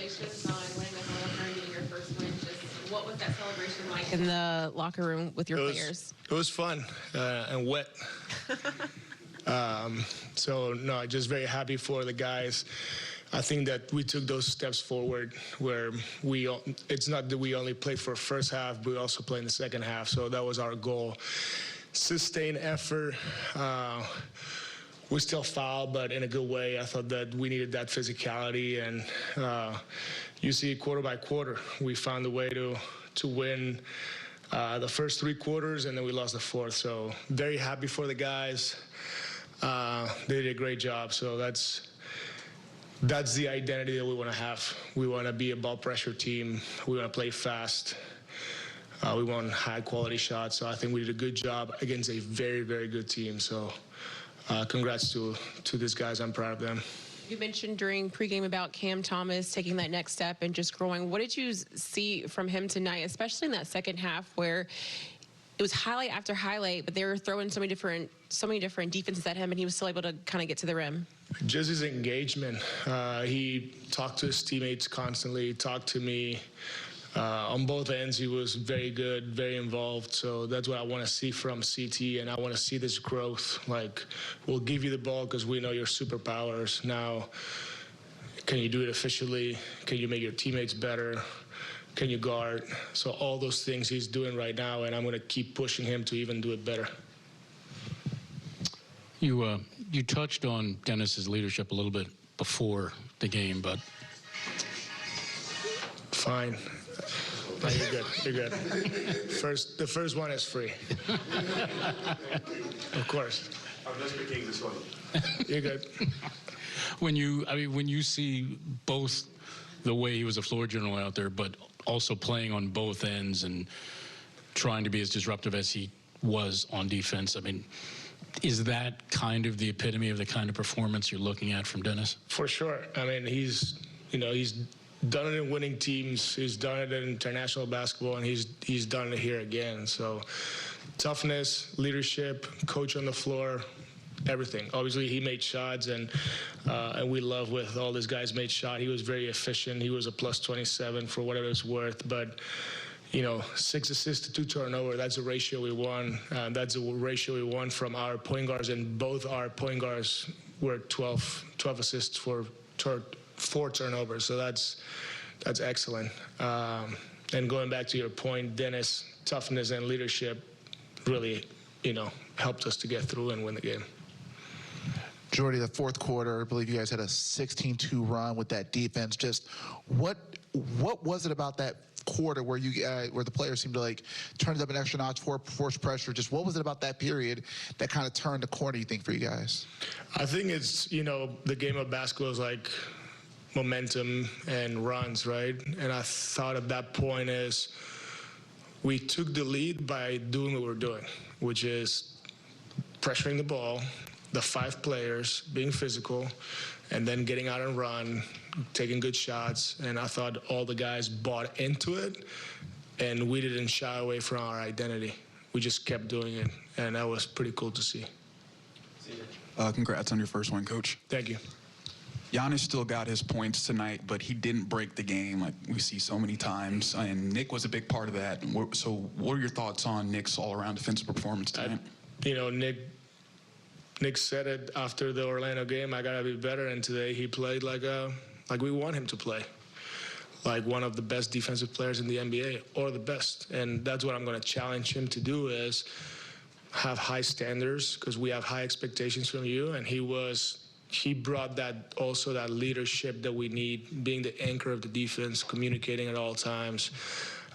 Congratulations on winning the Hall of Fame, getting your first win. Just what was that celebration like in the locker room with your players? It was fun and wet. So, no, just very happy for the guys. I think that we took those steps forward where it's not that we only played for first half, but we also played in the second half. So that was our goal. Sustained effort. We still fouled, but in a good way. I thought that we needed that physicality, and you see quarter by quarter, we found a way to win the first 3 quarters, and then we lost the fourth. So very happy for the guys. They did a great job. So that's the identity that we want to have. We want to be a ball pressure team. We want to play fast. We want high quality shots. So I think we did a good job against a very, very good team. So congrats to these guys. I'm proud of them. You mentioned during pregame about Cam Thomas taking that next step and just growing. What did you see from him tonight, especially in that second half where it was highlight after highlight, but they were throwing so many different defenses at him, and he was still able to kind of get to the rim? Just his engagement. He talked to his teammates constantly, talked to me. On both ends, he was very good, very involved. So that's what I want to see from CT, and I want to see this growth. Like, we'll give you the ball because we know your superpowers. Now, can you do it efficiently? Can you make your teammates better? Can you guard? So all those things he's doing right now, and I'm going to keep pushing him to even do it better. You touched on Dennis's leadership a little bit before the game, but fine. No, you're good. You're good. The first one is free. Of course. I'm just picking this one. You're good. When you see both the way he was a floor general out there, but also playing on both ends and trying to be as disruptive as he was on defense, I mean, is that kind of the epitome of the kind of performance you're looking at from Dennis? For sure. I mean, he's done it in winning teams. He's done it in international basketball, and he's done it here again. So toughness, leadership, coach on the floor, everything. Obviously, he made shots, and we love with all these guys made shot. He was very efficient. He was a plus 27 for whatever it's worth. But 6 assists to 2 turnovers, that's a ratio we won. That's a ratio we won from our point guards, and both our point guards were 12 assists for 4 turnovers. So that's excellent. And going back to your point, Dennis, toughness and leadership really, helped us to get through and win the game. Jordi, the fourth quarter, I believe you guys had a 16-2 run with that defense. Just what was it about that quarter where the players seemed to turn it up an extra notch, force pressure? Just what was it about that period that kind of turned the corner, you think, for you guys? I think it's, the game of basketball is like momentum and runs, right? And I thought at that point is we took the lead by doing what we're doing, which is pressuring the ball, the 5 players, being physical, and then getting out and run, taking good shots. And I thought all the guys bought into it, and we didn't shy away from our identity. We just kept doing it, and that was pretty cool to see. Congrats on your first one, Coach. Thank you. Giannis still got his points tonight, but he didn't break the game like we see so many times, and Nick was a big part of that. So what are your thoughts on Nick's all-around defensive performance tonight? Nick said it after the Orlando game, I got to be better, and today he played like we want him to play, like one of the best defensive players in the NBA, or the best. And that's what I'm going to challenge him to do, is have high standards, because we have high expectations from you, and he brought that leadership that we need, being the anchor of the defense, communicating at all times,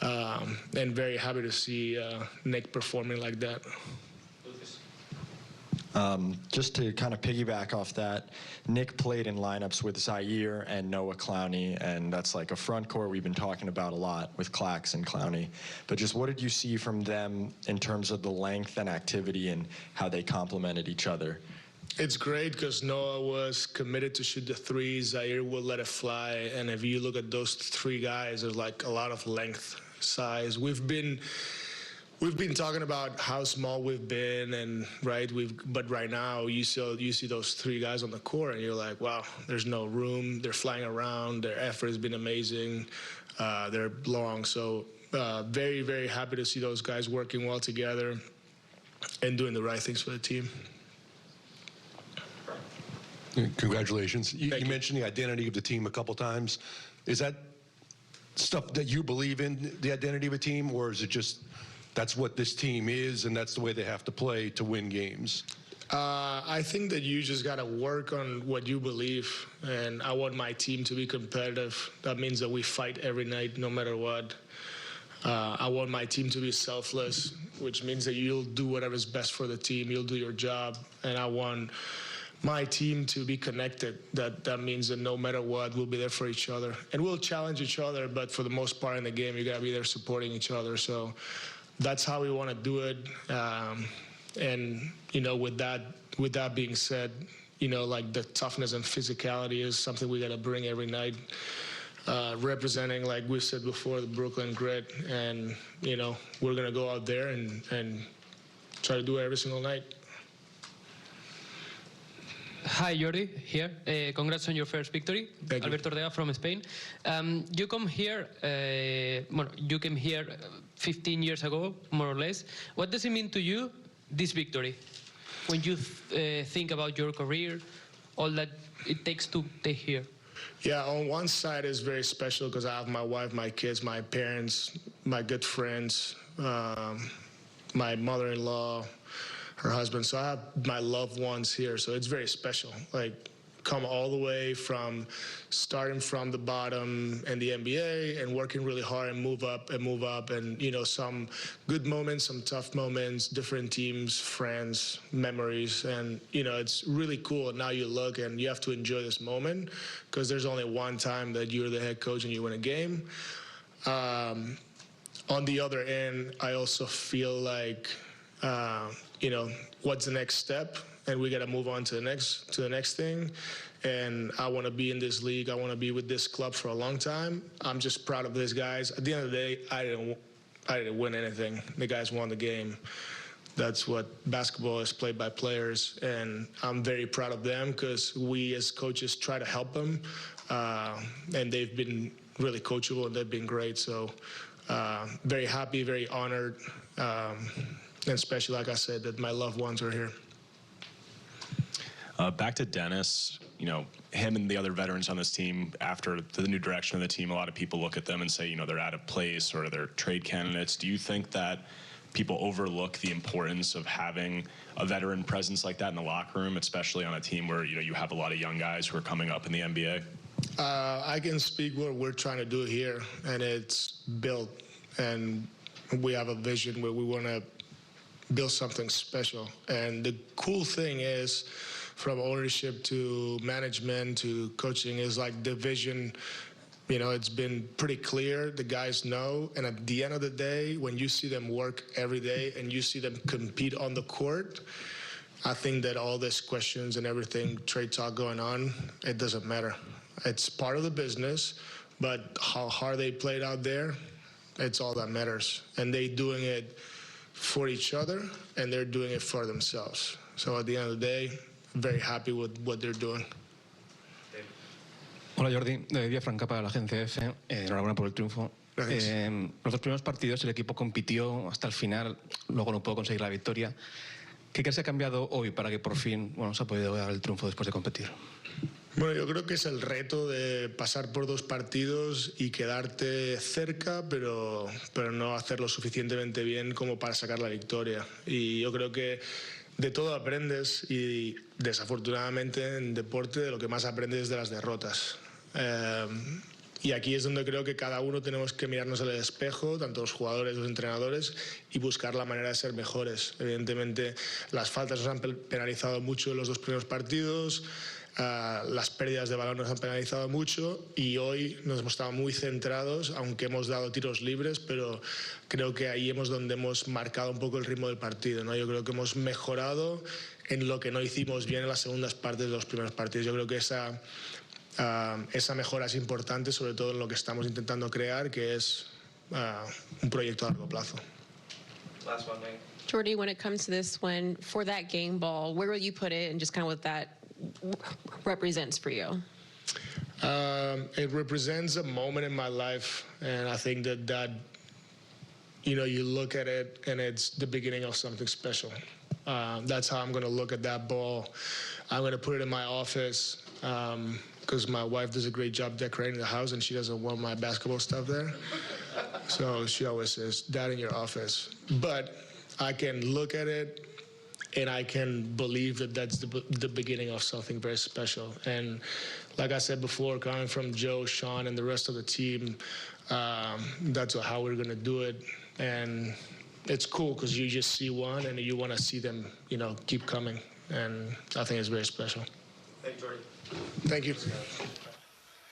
and very happy to see Nick performing like that. Just to kind of piggyback off that, Nick played in lineups with Zaire and Noah Clowney, and that's like a front court we've been talking about a lot with Clax and Clowney. But just what did you see from them in terms of the length and activity and how they complemented each other? It's great because Noah was committed to shoot the 3. Zaire will let it fly. And if you look at those 3 guys, there's like a lot of length, size. We've been We've been talking about how small we've been, and but right now you see those three guys on the court, and you're like, wow, there's no room. They're flying around. Their effort has been amazing. They're long, so very, very happy to see those guys working well together and doing the right things for the team. Congratulations. You you. mentioned the identity of the team a couple times. Is that stuff that you believe in, the identity of a team, or is it just that's what this team is and that's the way they have to play to win games? I think that you just got to work on what you believe, and I want my team to be competitive. That means that we fight every night, no matter what. I want my team to be selfless, which means that you'll do whatever's best for the team. You'll do your job, and I want my team to be connected. That means that no matter what, we'll be there for each other, and we'll challenge each other. But for the most part in the game, you got to be there supporting each other. So that's how we want to do it. And with that being said, like the toughness and physicality is something we got to bring every night. Representing, like we said before, the Brooklyn grit, and we're gonna go out there and try to do it every single night. Hi, Jordi, here. Congrats on your first victory. Thank you. Alberto Ortega from Spain. You came here 15 years ago, more or less. What does it mean to you, this victory? When you think about your career, all that it takes to stay here? Yeah, on one side it's very special because I have my wife, my kids, my parents, my good friends, my mother-in-law, her husband. So I have my loved ones here. So it's very special. Like, come all the way from starting from the bottom in the NBA and working really hard and move up and some good moments, some tough moments, different teams, friends, memories, and it's really cool. And now you look and you have to enjoy this moment because there's only one time that you're the head coach and you win a game. On the other end, I also feel like what's the next step? And we got to move on to the next thing. And I want to be in this league. I want to be with this club for a long time. I'm just proud of these guys. At the end of the day, I didn't win anything. The guys won the game. That's what basketball is, played by players. And I'm very proud of them because we as coaches try to help them. And they've been really coachable and they've been great. So very happy, very honored. And especially, like I said, that my loved ones are here. Back to Dennis, him and the other veterans on this team, after the new direction of the team, a lot of people look at them and say, they're out of place or they're trade candidates. Do you think that people overlook the importance of having a veteran presence like that in the locker room, especially on a team where, you have a lot of young guys who are coming up in the NBA? I can speak what we're trying to do here, and it's built. And we have a vision where we want to build something special. And the cool thing is, from ownership to management to coaching, is like the vision, it's been pretty clear. The guys know. And at the end of the day, when you see them work every day and you see them compete on the court, I think that all these questions and everything, trade talk going on, it doesn't matter. It's part of the business, but how hard they played out there, it's all that matters. And they're doing it for each other, and they're doing it for themselves. So at the end of the day, very happy with what they're doing. Hola Jordi, David Franca para la agencia F. Enhorabuena por el triunfo. Los dos primeros partidos el equipo compitió hasta el final, luego no pudo conseguir la victoria. ¿Qué crees que ha cambiado hoy para que por fin se ha podido dar el triunfo después de competir? Bueno, yo creo que es el reto de pasar por dos partidos y quedarte cerca, pero no hacerlo suficientemente bien como para sacar la victoria. Y yo creo que de todo aprendes, y desafortunadamente en deporte de lo que más aprendes es de las derrotas. Y aquí es donde creo que cada uno tenemos que mirarnos al espejo, tanto los jugadores, los entrenadores, y buscar la manera de ser mejores. Evidentemente, las faltas nos han penalizado mucho en los dos primeros partidos, las pérdidas de balón nos han penalizado mucho, y hoy nos hemos estado muy centrados, aunque hemos dado tiros libres, pero creo que ahí es donde hemos marcado un poco el ritmo del partido, ¿no? Yo creo que hemos mejorado en lo que no hicimos bien en las segundas partes de los primeros partidos. Yo creo que esa mejora es importante, sobre todo en lo que estamos intentando crear, que es un proyecto a largo plazo. Last one, Mike. Jordi, when it comes to this one, for that game ball, where will you put it and just kind of what that represents for you? It represents a moment in my life, and I think that you look at it and it's the beginning of something special. That's how I'm going to look at that ball. I'm going to put it in my office because my wife does a great job decorating the house, and she doesn't want my basketball stuff there. So she always says, "That in your office." But I can look at it and I can believe that that's the beginning of something very special. And like I said before, coming from Joe, Sean, and the rest of the team, that's how we're going to do it. And it's cool because you just see one and you want to see them, keep coming. And I think it's very special. Thank you, Jordi. Thank you.